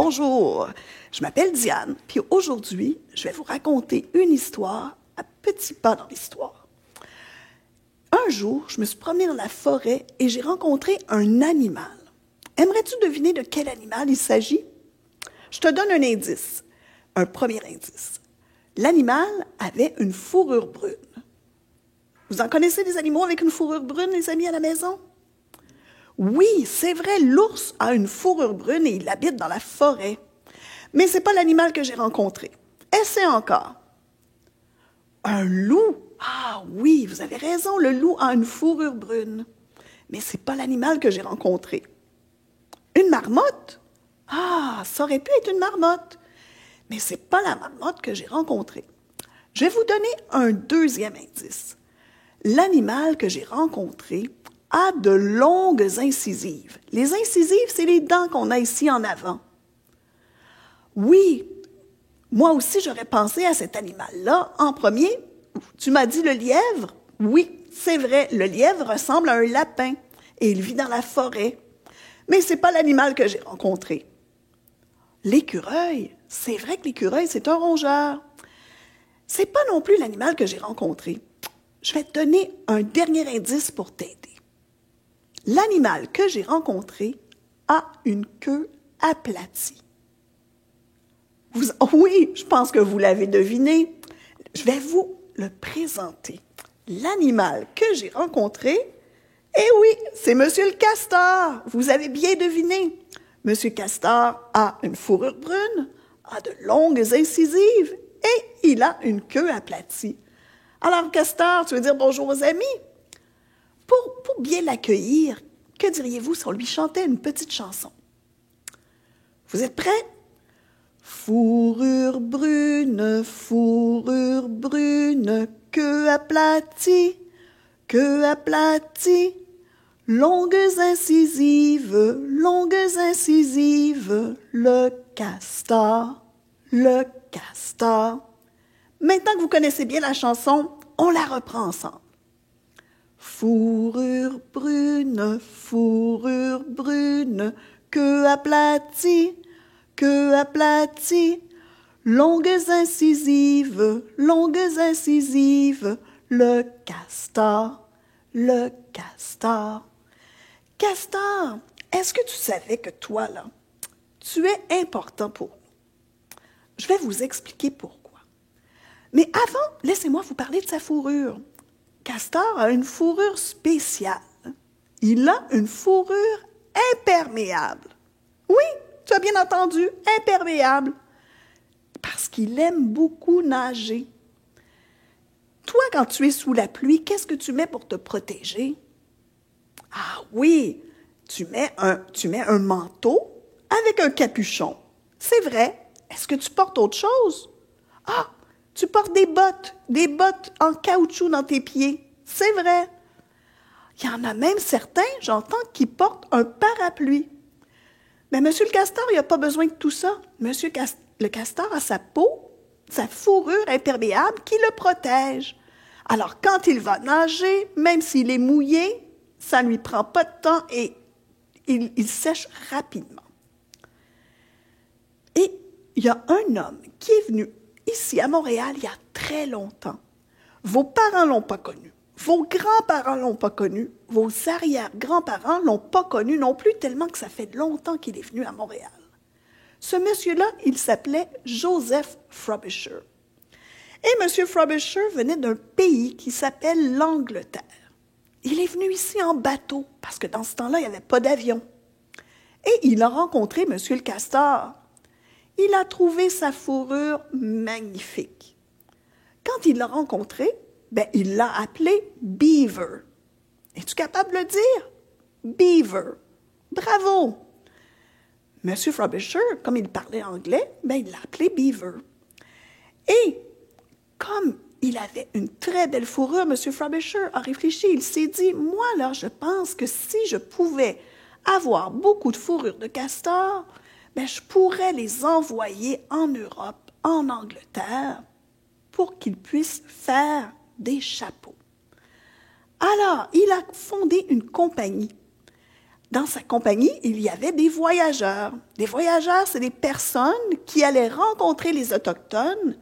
Bonjour, je m'appelle Diane, puis aujourd'hui, je vais vous raconter une histoire à petits pas dans l'histoire. Un jour, je me suis promenée dans la forêt et j'ai rencontré un animal. Aimerais-tu deviner de quel animal il s'agit? Je te donne un indice, un premier indice. L'animal avait une fourrure brune. Vous en connaissez des animaux avec une fourrure brune, les amis, à la maison? Oui, c'est vrai, l'ours a une fourrure brune et il habite dans la forêt. Mais ce n'est pas l'animal que j'ai rencontré. Essaie encore. Un loup? Ah oui, vous avez raison, le loup a une fourrure brune. Mais ce n'est pas l'animal que j'ai rencontré. Une marmotte? Ah, ça aurait pu être une marmotte. Mais ce n'est pas la marmotte que j'ai rencontrée. Je vais vous donner un deuxième indice. L'animal que j'ai rencontré a de longues incisives. Les incisives, c'est les dents qu'on a ici en avant. Oui, moi aussi, j'aurais pensé à cet animal-là en premier. Tu m'as dit le lièvre? Oui, c'est vrai, le lièvre ressemble à un lapin et il vit dans la forêt. Mais ce n'est pas l'animal que j'ai rencontré. L'écureuil, c'est vrai que l'écureuil, c'est un rongeur. Ce n'est pas non plus l'animal que j'ai rencontré. Je vais te donner un dernier indice pour t'aider. L'animal que j'ai rencontré a une queue aplatie. Oui, je pense que vous l'avez deviné. Je vais vous le présenter. L'animal que j'ai rencontré, eh oui, c'est Monsieur le Castor. Vous avez bien deviné. Monsieur Castor a une fourrure brune, a de longues incisives et il a une queue aplatie. Alors, Castor, tu veux dire bonjour aux amis? Pour bien l'accueillir, que diriez-vous si on lui chantait une petite chanson? Vous êtes prêts? Fourrure brune, queue aplatie, longues incisives, le castor, le castor. Maintenant que vous connaissez bien la chanson, on la reprend ensemble. Fourrure brune, queue aplatie, longues incisives, le castor, le castor. Castor, est-ce que tu savais que toi, là, tu es important pour nous? Je vais vous expliquer pourquoi. Mais avant, laissez-moi vous parler de sa fourrure. Castor a une fourrure spéciale. Il a une fourrure imperméable. Oui, tu as bien entendu, imperméable. Parce qu'il aime beaucoup nager. Toi, quand tu es sous la pluie, qu'est-ce que tu mets pour te protéger? Ah oui, tu mets un manteau avec un capuchon. C'est vrai. Est-ce que tu portes autre chose? Ah, tu portes des bottes en caoutchouc dans tes pieds. C'est vrai. Il y en a même certains, j'entends, qui portent un parapluie. Mais Monsieur le Castor, il n'a pas besoin de tout ça. Le Castor a sa peau, sa fourrure imperméable qui le protège. Alors, quand il va nager, même s'il est mouillé, ça ne lui prend pas de temps et il sèche rapidement. Et il y a un homme qui est venu ici à Montréal il y a très longtemps. Vos parents ne l'ont pas connu. Vos grands-parents ne l'ont pas connu. Vos arrière-grands-parents ne l'ont pas connu non plus, tellement que ça fait longtemps qu'il est venu à Montréal. Ce monsieur-là, il s'appelait Joseph Frobisher. Et M. Frobisher venait d'un pays qui s'appelle l'Angleterre. Il est venu ici en bateau, parce que dans ce temps-là, il n'y avait pas d'avion. Et il a rencontré M. le Castor. Il a trouvé sa fourrure magnifique. Quand il l'a rencontré, il l'a appelé Beaver. Es-tu capable de le dire? Beaver. Bravo! Monsieur Frobisher, comme il parlait anglais, il l'a appelé Beaver. Et comme il avait une très belle fourrure, Monsieur Frobisher a réfléchi, il s'est dit, moi là, je pense que si je pouvais avoir beaucoup de fourrures de castor, je pourrais les envoyer en Europe, en Angleterre, pour qu'ils puissent faire des chapeaux. Alors, il a fondé une compagnie dans sa compagnie, il y avait des voyageurs. Des voyageurs, c'est des personnes qui allaient rencontrer les Autochtones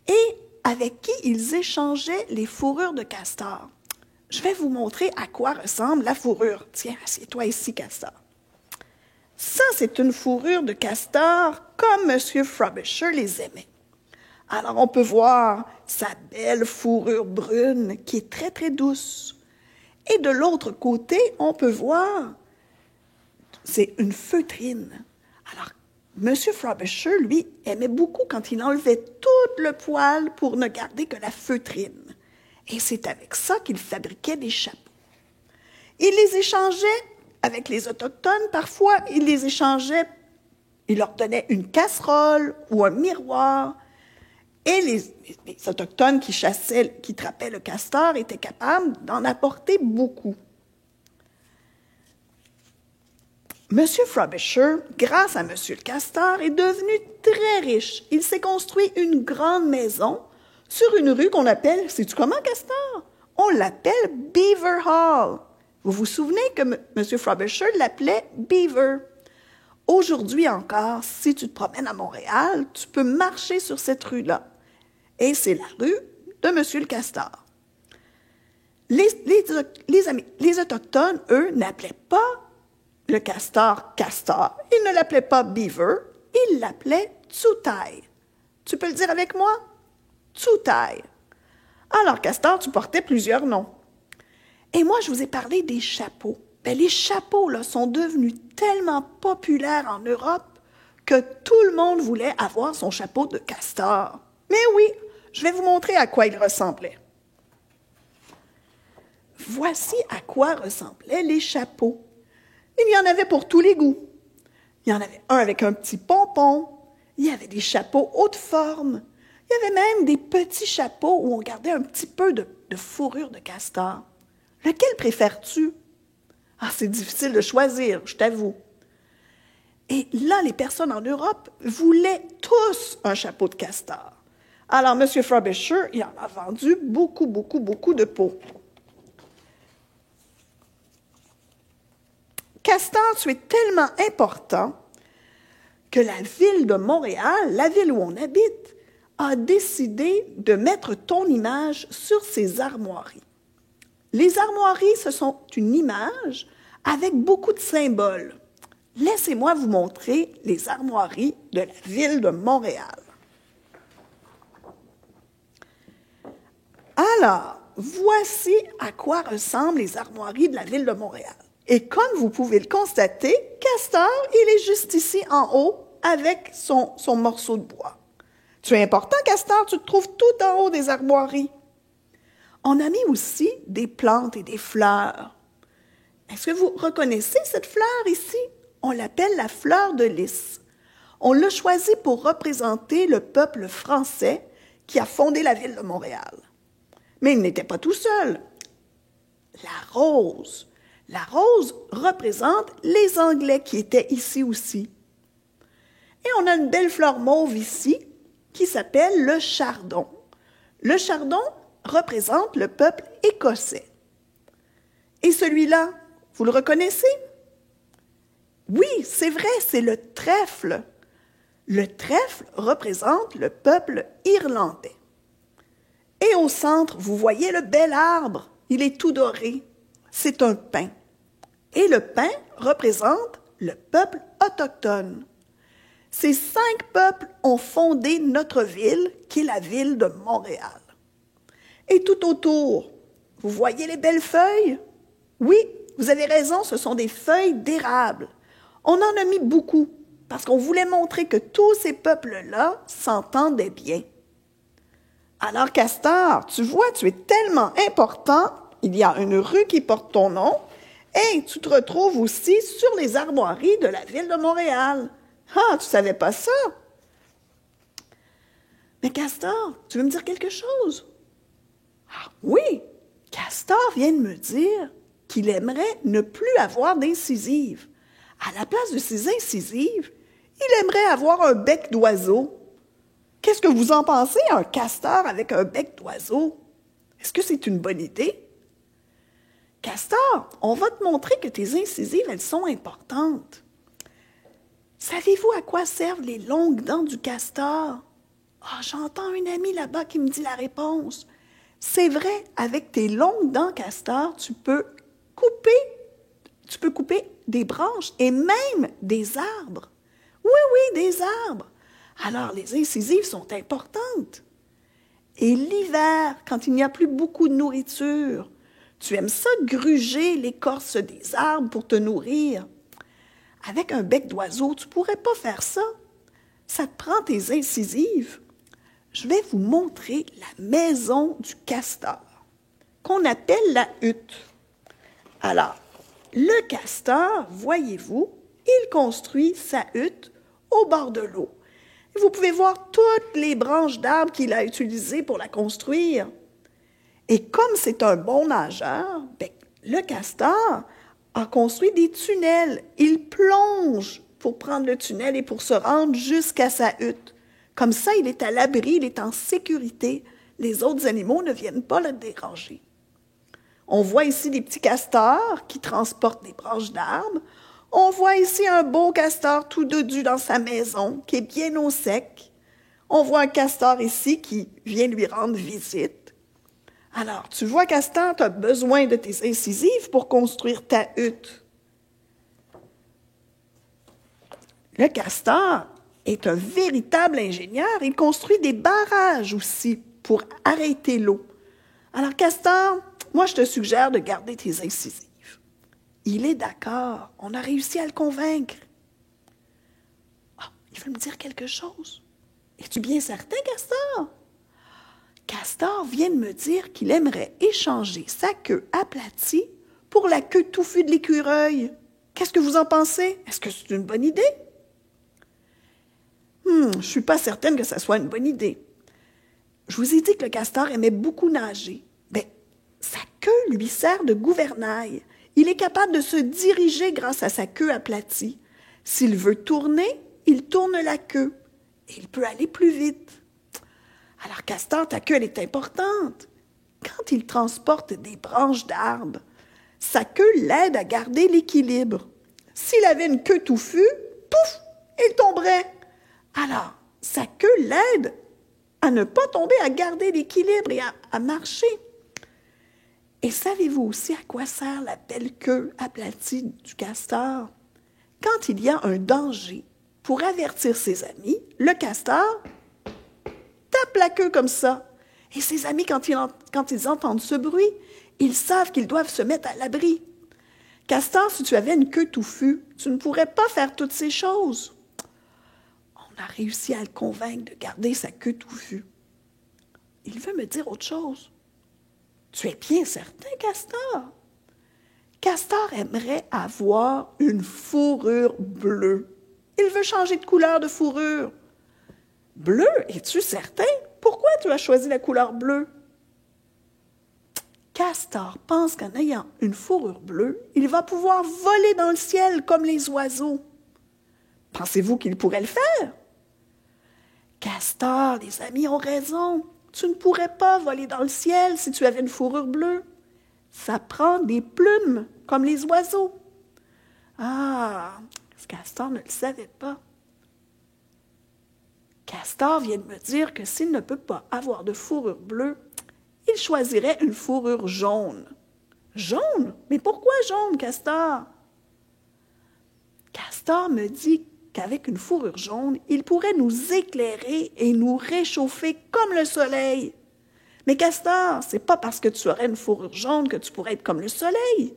et avec qui ils échangeaient les fourrures de castor. Je vais vous montrer à quoi ressemble la fourrure. Tiens, assieds-toi ici, Castor. Ça, c'est une fourrure de castor comme M. Frobisher les aimait. Alors, on peut voir sa belle fourrure brune qui est très, très douce. Et de l'autre côté, on peut voir, c'est une feutrine. Alors, M. Frobisher, lui, aimait beaucoup quand il enlevait tout le poil pour ne garder que la feutrine. Et c'est avec ça qu'il fabriquait des chapeaux. Il les échangeait avec les Autochtones. Parfois, il les échangeait, il leur donnait une casserole ou un miroir. Et les Autochtones qui chassaient, qui trappaient le castor étaient capables d'en apporter beaucoup. M. Frobisher, grâce à M. le Castor, est devenu très riche. Il s'est construit une grande maison sur une rue qu'on appelle, sais-tu comment, Castor? On l'appelle Beaver Hall. Vous vous souvenez que M. Frobisher l'appelait Beaver. Aujourd'hui encore, si tu te promènes à Montréal, tu peux marcher sur cette rue-là. Et c'est la rue de M. le Castor. Les Autochtones, eux, n'appelaient pas le castor castor. Ils ne l'appelaient pas Beaver, ils l'appelaient Tsutai. Tu peux le dire avec moi? Tsutai. Alors, Castor, tu portais plusieurs noms. Et moi, je vous ai parlé des chapeaux. Bien, les chapeaux là, sont devenus tellement populaires en Europe que tout le monde voulait avoir son chapeau de castor. Mais oui, je vais vous montrer à quoi il ressemblait. Voici à quoi ressemblaient les chapeaux. Il y en avait pour tous les goûts. Il y en avait un avec un petit pompon. Il y avait des chapeaux haute forme. Il y avait même des petits chapeaux où on gardait un petit peu de fourrure de castor. Lequel préfères-tu? Ah, c'est difficile de choisir, je t'avoue. Et là, les personnes en Europe voulaient tous un chapeau de castor. Alors, M. Frobisher, il en a vendu beaucoup, beaucoup, beaucoup de peaux. Castor, tu es tellement important que la ville de Montréal, la ville où on habite, a décidé de mettre ton image sur ses armoiries. Les armoiries, ce sont une image avec beaucoup de symboles. Laissez-moi vous montrer les armoiries de la ville de Montréal. Alors, voici à quoi ressemblent les armoiries de la ville de Montréal. Et comme vous pouvez le constater, Castor, il est juste ici en haut avec son morceau de bois. Tu es important, Castor, tu te trouves tout en haut des armoiries. On a mis aussi des plantes et des fleurs. Est-ce que vous reconnaissez cette fleur ici? On l'appelle la fleur de lys. On l'a choisie pour représenter le peuple français qui a fondé la ville de Montréal. Mais il n'était pas tout seul. La rose. La rose représente les Anglais qui étaient ici aussi. Et on a une belle fleur mauve ici qui s'appelle le chardon. Le chardon représente le peuple écossais. Et celui-là, vous le reconnaissez? Oui, c'est vrai, c'est le trèfle. Le trèfle représente le peuple irlandais. Et au centre, vous voyez le bel arbre. Il est tout doré. C'est un pin. Et le pin représente le peuple autochtone. Ces 5 peuples ont fondé notre ville, qui est la ville de Montréal. Et tout autour, vous voyez les belles feuilles? Oui, vous avez raison, ce sont des feuilles d'érable. On en a mis beaucoup, parce qu'on voulait montrer que tous ces peuples-là s'entendaient bien. Alors, Castor, tu vois, tu es tellement important, il y a une rue qui porte ton nom, et tu te retrouves aussi sur les armoiries de la ville de Montréal. Ah, tu savais pas ça? Mais Castor, tu veux me dire quelque chose? Ah, oui, Castor vient de me dire qu'il aimerait ne plus avoir d'incisives. À la place de ces incisives, il aimerait avoir un bec d'oiseau. Qu'est-ce que vous en pensez, un castor avec un bec d'oiseau? Est-ce que c'est une bonne idée? Castor, on va te montrer que tes incisives, elles sont importantes. Savez-vous à quoi servent les longues dents du castor? Ah, j'entends un ami là-bas qui me dit la réponse. C'est vrai, avec tes longues dents castor, tu peux couper des branches et même des arbres. Oui, oui, des arbres. Alors, les incisives sont importantes. Et l'hiver, quand il n'y a plus beaucoup de nourriture, tu aimes ça gruger l'écorce des arbres pour te nourrir. Avec un bec d'oiseau, tu ne pourrais pas faire ça. Ça te prend tes incisives. Je vais vous montrer la maison du castor, qu'on appelle la hutte. Alors, le castor, voyez-vous, il construit sa hutte au bord de l'eau. Vous pouvez voir toutes les branches d'arbres qu'il a utilisées pour la construire. Et comme c'est un bon nageur, le castor a construit des tunnels. Il plonge pour prendre le tunnel et pour se rendre jusqu'à sa hutte. Comme ça, il est à l'abri, il est en sécurité. Les autres animaux ne viennent pas le déranger. On voit ici des petits castors qui transportent des branches d'arbres. On voit ici un beau castor tout dodu dans sa maison, qui est bien au sec. On voit un castor ici qui vient lui rendre visite. Alors, tu vois, castor, tu as besoin de tes incisives pour construire ta hutte. Le castor est un véritable ingénieur. Il construit des barrages aussi pour arrêter l'eau. Alors, castor, moi, je te suggère de garder tes incisives. Il est d'accord. On a réussi à le convaincre. Ah, il veut me dire quelque chose. Es-tu bien certain, castor? Castor vient de me dire qu'il aimerait échanger sa queue aplatie pour la queue touffue de l'écureuil. Qu'est-ce que vous en pensez? Est-ce que c'est une bonne idée? Je ne suis pas certaine que ça soit une bonne idée. Je vous ai dit que le castor aimait beaucoup nager. Bien, sa queue lui sert de gouvernail. Il est capable de se diriger grâce à sa queue aplatie. S'il veut tourner, il tourne la queue. Et il peut aller plus vite. Alors, castor, ta queue, elle est importante. Quand il transporte des branches d'arbres, sa queue l'aide à garder l'équilibre. S'il avait une queue touffue, pouf, il tomberait. Alors, sa queue l'aide à ne pas tomber, à garder l'équilibre et à marcher. Et savez-vous aussi à quoi sert la belle queue aplatie du castor? Quand il y a un danger, pour avertir ses amis, le castor tape la queue comme ça. Et ses amis, quand ils entendent ce bruit, ils savent qu'ils doivent se mettre à l'abri. Castor, si tu avais une queue touffue, tu ne pourrais pas faire toutes ces choses. On a réussi à le convaincre de garder sa queue touffue. Il veut me dire autre chose. Tu es bien certain, castor? Castor aimerait avoir une fourrure bleue. Il veut changer de couleur de fourrure. Bleu, es-tu certain? Pourquoi tu as choisi la couleur bleue? Castor pense qu'en ayant une fourrure bleue, il va pouvoir voler dans le ciel comme les oiseaux. Pensez-vous qu'il pourrait le faire? Castor, les amis ont raison. Tu ne pourrais pas voler dans le ciel si tu avais une fourrure bleue. Ça prend des plumes, comme les oiseaux. Ah, Castor ne le savait pas. Castor vient de me dire que s'il ne peut pas avoir de fourrure bleue, il choisirait une fourrure jaune. Jaune? Mais pourquoi jaune, Castor? Castor me dit qu'avec une fourrure jaune, il pourrait nous éclairer et nous réchauffer comme le soleil. Mais Castor, c'est pas parce que tu aurais une fourrure jaune que tu pourrais être comme le soleil.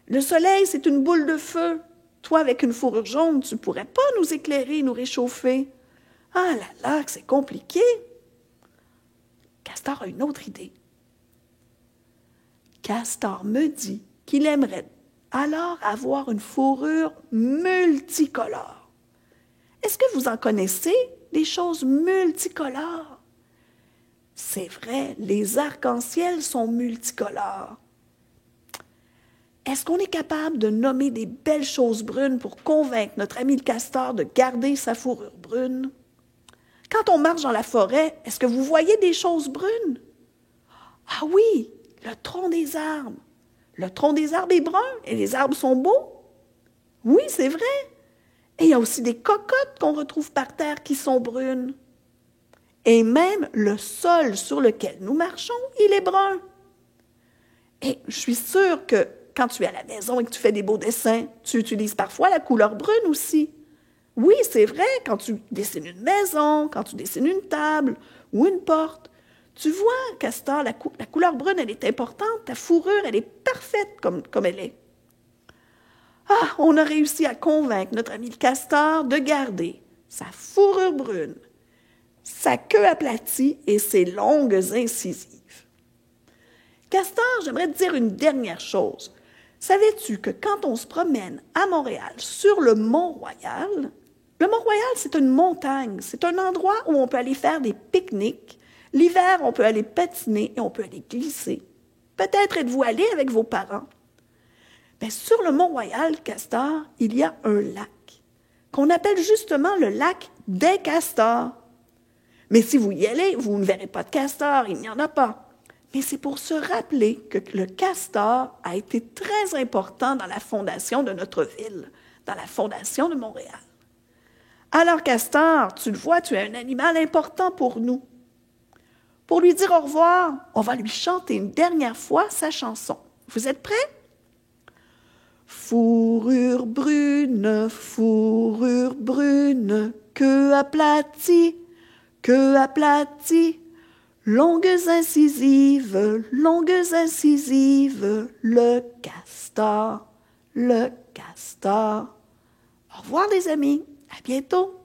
Le soleil, c'est une boule de feu. Toi, avec une fourrure jaune, tu ne pourrais pas nous éclairer, nous réchauffer. Ah là là, que c'est compliqué. Castor a une autre idée. Castor me dit qu'il aimerait alors avoir une fourrure multicolore. Est-ce que vous en connaissez, des choses multicolores? C'est vrai, les arcs-en-ciel sont multicolores. Est-ce qu'on est capable de nommer des belles choses brunes pour convaincre notre ami le castor de garder sa fourrure brune? Quand on marche dans la forêt, est-ce que vous voyez des choses brunes? Ah oui, le tronc des arbres, Le tronc des arbres est brun et les arbres sont beaux. Oui, c'est vrai. Et il y a aussi des cocottes qu'on retrouve par terre qui sont brunes. Et même le sol sur lequel nous marchons, il est brun. Et je suis sûre que quand tu es à la maison et que tu fais des beaux dessins, tu utilises parfois la couleur brune aussi. Oui, c'est vrai, quand tu dessines une maison, quand tu dessines une table ou une porte, tu vois, Castor, la couleur brune, elle est importante, ta fourrure, elle est parfaite comme elle est. Ah, on a réussi à convaincre notre ami le castor de garder sa fourrure brune, sa queue aplatie et ses longues incisives. Castor, j'aimerais te dire une dernière chose. Savais-tu que quand on se promène à Montréal sur le Mont-Royal, le Mont-Royal, c'est une montagne, c'est un endroit où on peut aller faire des pique-niques. L'hiver, on peut aller patiner et on peut aller glisser. Peut-être êtes-vous allé avec vos parents. Bien, sur le Mont-Royal, Castor, il y a un lac qu'on appelle justement le lac des castors. Mais si vous y allez, vous ne verrez pas de castor, il n'y en a pas. Mais c'est pour se rappeler que le castor a été très important dans la fondation de notre ville, dans la fondation de Montréal. Alors, Castor, tu le vois, tu es un animal important pour nous. Pour lui dire au revoir, on va lui chanter une dernière fois sa chanson. Vous êtes prêts? Fourrure brune, queue aplatie, longues incisives, le castor, le castor. Au revoir les amis, à bientôt.